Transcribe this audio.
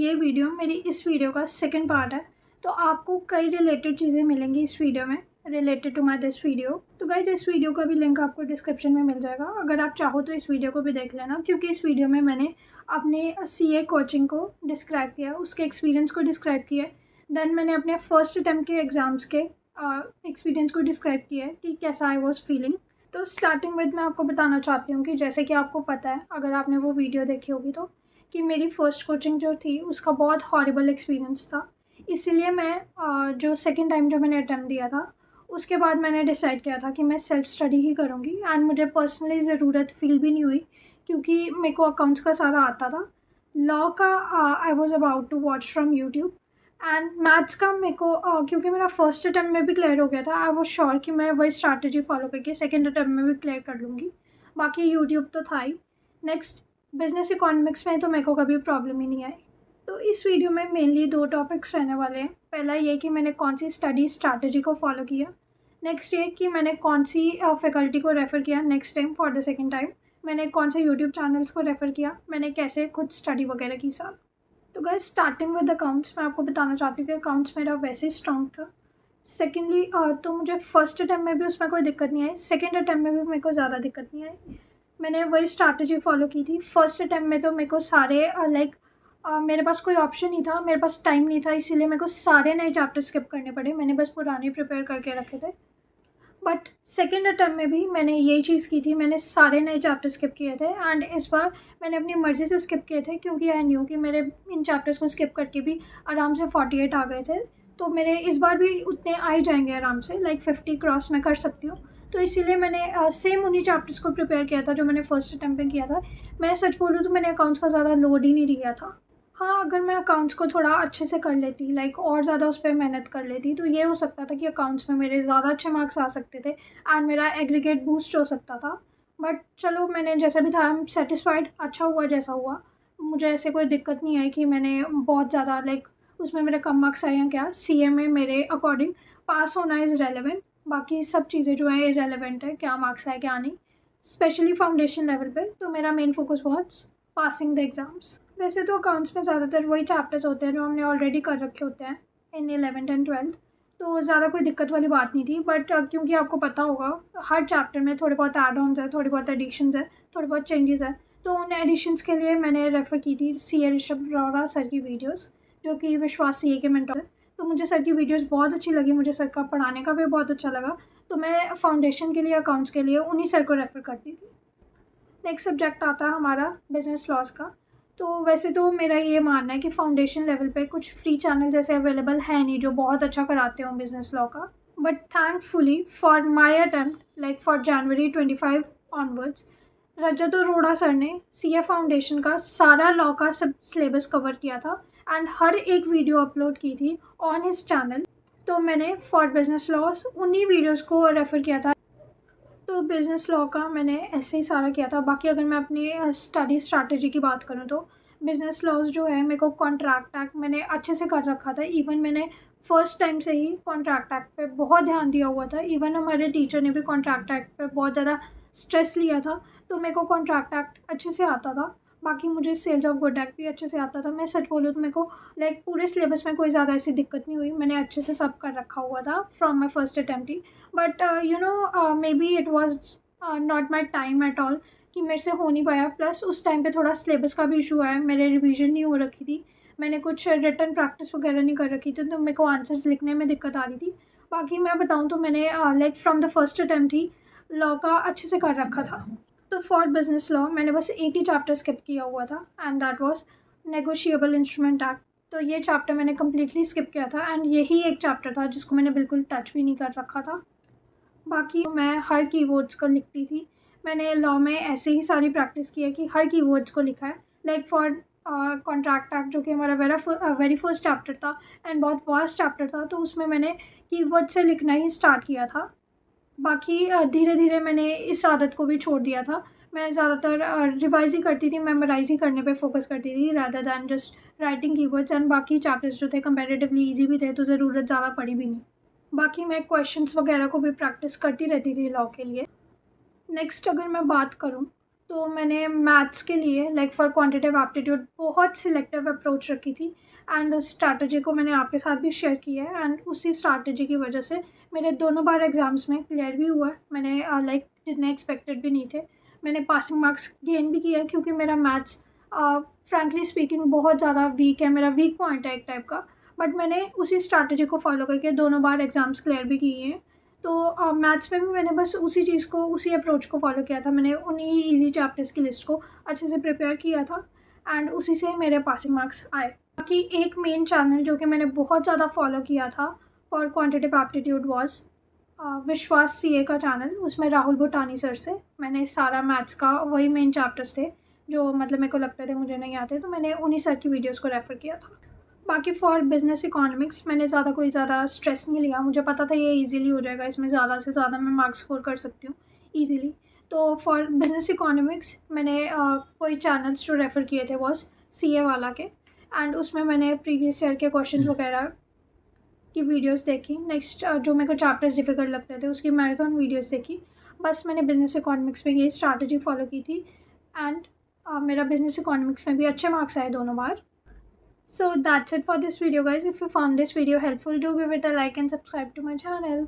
ये वीडियो मेरी इस वीडियो का सेकंड पार्ट है। तो आपको कई रिलेटेड चीज़ें मिलेंगी इस वीडियो में related to my this video. तो गाइज इस वीडियो का भी लिंक आपको डिस्क्रिप्शन में मिल जाएगा, अगर आप चाहो तो इस वीडियो को भी देख लेना, क्योंकि इस वीडियो में मैंने अपने CA कोचिंग को डिस्क्राइब किया, उसके एक्सपीरियंस को डिस्क्राइब किया है। देन मैंने अपने फर्स्ट अटैम्प्ट के एग्ज़ाम्स के एक्सपीरियंस को डिस्क्राइब किया है कि कैसा आई वॉज फीलिंग। तो स्टार्टिंग विद मैं आपको बताना चाहती हूँ कि जैसे कि आपको पता है, अगर आपने वो वीडियो देखी होगी तो, कि मेरी फ़र्स्ट कोचिंग जो थी उसका बहुत हॉरिबल एक्सपीरियंस था। इसीलिए मैं जो सेकंड टाइम जो मैंने अटैम्प्ट दिया था उसके बाद मैंने डिसाइड किया था कि मैं सेल्फ़ स्टडी ही करूँगी। एंड मुझे पर्सनली ज़रूरत फ़ील भी नहीं हुई, क्योंकि मेरे को अकाउंट्स का सारा आता था। लॉ का I was about to watch from YouTube. And maths का मेरे को क्योंकि मेरा फर्स्ट अटैम्प्ट में भी क्लियर हो गया था, आई वॉज श्योर कि मैं वही स्ट्रैटेजी फॉलो करके सेकंड अटैम्प्ट में भी क्लियर कर लूँगी। बाकी यूट्यूब तो था ही। नेक्स्ट बिजनेस इकोनॉमिक्स में तो मेरे को कभी प्रॉब्लम ही नहीं आई। तो इस वीडियो में मेनली 2 टॉपिक्स रहने वाले हैं। पहला ये कि मैंने कौन सी स्टडी स्ट्रैटेजी को फॉलो किया। नेक्स्ट ये कि मैंने कौन सी फैकल्टी को रेफ़र किया next time for the second time. मैंने कौन से यूट्यूब चैनल्स को रेफ़र किया, मैंने कैसे खुद स्टडी वगैरह की साथ। तो गाइस स्टार्टिंग विद अकाउंट्स, मैं आपको बताना चाहती हूँ कि अकाउंट्स मेरा वैसे ही स्ट्रॉन्ग था। सेकेंडली तो मुझे फर्स्ट अटैम्प्ट में भी उसमें कोई दिक्कत नहीं आई, सेकेंड अटैम्प्ट में भी मेरे को ज़्यादा दिक्कत नहीं आई। मैंने वही स्ट्रैटेजी फॉलो की थी। फर्स्ट अटैम्प्ट में तो मेरे को सारे मेरे पास कोई ऑप्शन नहीं था, मेरे पास टाइम नहीं था, इसीलिए मेरे को सारे नए चैप्टर स्किप करने पड़े। मैंने बस पुराने प्रिपेयर करके रखे थे। बट सेकेंड अटैम्प्ट में भी मैंने यही चीज़ की थी, मैंने सारे नए चैप्टर स्किप किए थे। एंड इस बार मैंने अपनी मर्ज़ी से स्किप किए थे, क्योंकि आई न्यू कि मेरे इन चैप्टर्स को स्किप करके भी आराम से 48 आ गए थे। तो मेरे इस बार भी उतने आ ही जाएंगे आराम से, 50 क्रॉस मैं कर सकती हूँ। तो इसीलिए मैंने सेम उन्हीं चैप्टर्स को प्रिपेयर किया था जो मैंने फर्स्ट अटैम्प्ट में किया था। मैं सच बोलूँ तो मैंने अकाउंट्स का ज़्यादा लोड ही नहीं लिया था। हाँ, अगर मैं अकाउंट्स को थोड़ा अच्छे से कर लेती, और ज़्यादा उस पर मेहनत कर लेती, तो ये हो सकता था कि अकाउंट्स में मेरे ज़्यादा अच्छे मार्क्स आ सकते थे एंड मेरा एग्रीगेट बूस्ट हो सकता था। बट चलो, मैंने जैसा भी था आई एम सेटिस्फाइड, अच्छा हुआ जैसा हुआ। मुझे ऐसे कोई दिक्कत नहीं आई कि मैंने बहुत ज़्यादा उसमें मेरे कम मार्क्स आए हैं क्या। CA में मेरे अकॉर्डिंग पास होना इज़ रेलेवेंट, बाकी सब चीज़ें जो है इरेलेवेंट है, क्या मार्क्स आए क्या नहीं। स्पेशली फाउंडेशन लेवल पे तो मेरा मेन फोकस बहुत पासिंग द एग्ज़ाम्स। वैसे तो अकाउंट्स में ज़्यादातर वही चैप्टर्स होते हैं जो हमने ऑलरेडी कर रखे होते हैं इन 11th एंड 12th, तो ज़्यादा कोई दिक्कत वाली बात नहीं थी। बट क्योंकि आपको पता होगा हर चैप्टर में थोड़े बहुत एड ऑन्स है, थोड़ी बहुत एडिशंस है, थोड़े बहुत चेंजेस है। तो उन एडिशंस के लिए मैंने रेफ़र की थी CA ऋषभ रोहरा सर की वीडियोज़, जो कि विश्वास CA के मेंटर है। तो मुझे सर की वीडियोज़ बहुत अच्छी लगी, मुझे सर का पढ़ाने का भी बहुत अच्छा लगा। तो मैं फाउंडेशन के लिए, अकाउंट्स के लिए उन्हीं सर को रेफ़र करती थी। नेक्स्ट सब्जेक्ट आता है हमारा बिजनेस लॉज का। तो वैसे तो मेरा ये मानना है कि फाउंडेशन लेवल पे कुछ फ्री चैनल जैसे अवेलेबल है नहीं जो बहुत अच्छा कराते हो बिजनेस लॉ का। But thankfully for my attempt, for January 25 onwards, Rajat Arora sir ने CA फाउंडेशन का सारा लॉ का सब सिलेबस कवर किया था एंड हर एक वीडियो अपलोड की थी ऑन हिज चैनल। तो मैंने फॉर बिजनेस लॉज उन्हीं वीडियोज़ को रेफ़र किया था। तो बिज़नेस लॉ का मैंने ऐसे ही सारा किया था। बाकी अगर मैं अपनी स्टडी स्ट्रैटेजी की बात करूँ तो बिज़नेस लॉज जो है, मेरे को कॉन्ट्रैक्ट एक्ट मैंने अच्छे से कर रखा था। इवन मैंने फ़र्स्ट टाइम से ही कॉन्ट्रैक्ट एक्ट पे बहुत ध्यान दिया हुआ था। इवन हमारे टीचर ने भी कॉन्ट्रैक्ट एक्ट पे बहुत ज़्यादा स्ट्रेस लिया था, तो मेरे को कॉन्ट्रैक्ट एक्ट अच्छे से आता था। बाकी मुझे सेल्स ऑफ गुड एक्ट भी अच्छे से आता था। मैं सच बोलूँ तो मेरे को पूरे सिलेबस में कोई ज़्यादा ऐसी दिक्कत नहीं हुई, मैंने अच्छे से सब कर रखा हुआ था from my first attempt he. But may be it was not my time at all कि मेरे से हो नहीं पाया। प्लस उस टाइम पे थोड़ा सिलेबस का भी इशू आया, मेरे रिवीजन नहीं हो रखी थी, मैंने कुछ रिटन प्रैक्टिस वगैरह नहीं कर रखी थी, तो मेरे को आंसर्स लिखने में दिक्कत आ रही थी। बाकी मैं बताऊँ तो मैंने from the first attempt he law का अच्छे से कर रखा था। तो फॉर बिजनेस लॉ मैंने बस एक ही चैप्टर स्किप किया हुआ था and that was negotiable instrument act. तो ये चैप्टर मैंने कम्प्लीटली स्किप किया था एंड यही एक चैप्टर था जिसको मैंने बिल्कुल टच भी नहीं कर रखा था। बाकी मैं हर कीवर्ड्स को लिखती थी। मैंने लॉ में ऐसे ही सारी प्रैक्टिस की है कि हर कीवर्ड्स को लिखा है। फॉर कॉन्ट्रैक्ट एक्ट जो कि हमारा वेरी फर्स्ट चैप्टर था एंड बहुत वास्ट चैप्टर था, तो उसमें मैंने कीवर्ड से लिखना ही स्टार्ट किया था। बाकी धीरे धीरे मैंने इस आदत को भी छोड़ दिया था। मैं ज़्यादातर रिवाइज़ ही करती थी, मेमोराइज़ ही करने पे फोकस करती थी rather than just writing keywords. And बाकी चैप्टर्स जो थे कंपैरेटिवली ईजी भी थे, तो ज़रूरत ज़्यादा पड़ी भी नहीं। बाकी मैं क्वेश्चंस वगैरह को भी प्रैक्टिस करती रहती थी लॉ के लिए। नेक्स्ट अगर मैं बात करूँ तो मैंने मैथ्स के लिए लाइक फॉर क्वांटिटेटिव एप्टीट्यूड बहुत सिलेक्टिव अप्रोच रखी थी एंड उस स्ट्रैटेजी को मैंने आपके साथ भी शेयर किया है एंड उसी स्ट्रैटेजी की वजह से मेरे दोनों बार एग्ज़ाम्स में क्लियर भी हुआ है। मैंने लाइक जितने एक्सपेक्टेड भी नहीं थे। मैंने पासिंग मार्क्स गेन भी किया है क्योंकि मेरा मैथ्स फ्रैंकली स्पीकिंग बहुत ज़्यादा वीक है, मेरा वीक पॉइंट है एक टाइप का। बट मैंने उसी स्ट्रैटेजी को फॉलो करके दोनों बार एग्ज़ाम्स क्लियर भी किए हैं। तो मैथ्स में भी मैंने बस उसी चीज़ को, उसी अप्रोच को फॉलो किया था। मैंने उन्हीं ईजी चैप्टर्स की लिस्ट को अच्छे से प्रिपेयर किया था एंड उसी से मेरे पासिंग मार्क्स आए। बाकी एक मेन चैनल जो कि मैंने बहुत ज़्यादा फॉलो किया था फॉर क्वांटिटेटिव एप्टीट्यूड वाज विश्वास सीए का चैनल। उसमें राहुल भूटानी सर से मैंने सारा मैथ्स का, वही मेन चैप्टर्स थे जो मतलब मेरे को लगते थे मुझे नहीं आते, तो मैंने उन्हीं सर की वीडियोस को रेफ़र किया था। बाकी फॉर बिज़नेस इकोनॉमिक्स मैंने कोई ज़्यादा स्ट्रेस नहीं लिया। मुझे पता था ये इजीली हो जाएगा, इसमें ज़्यादा से ज़्यादा मैं मार्क्स स्कोर कर सकती हूँ इजीली। तो फॉर बिज़नेस इकोनॉमिक्स मैंने कोई चैनल्स जो रेफ़र किए थे वॉज सीए वाला के एंड उसमें मैंने प्रीवियस ईयर के क्वेश्चंस वगैरह की वीडियोस देखी। नेक्स्ट जो मेरे को चैप्टर्स डिफ़िकल्ट लगते थे उसकी मैराथन वीडियोस देखी। बस मैंने बिज़नेस इकोनॉमिक्स में यही स्ट्रैटेजी फॉलो की थी एंड मेरा बिज़नेस इकोनॉमिक्स में भी अच्छे मार्क्स आए दोनों बार। So that's it for this video guys. If you found this video helpful, do give it a like and subscribe to my channel.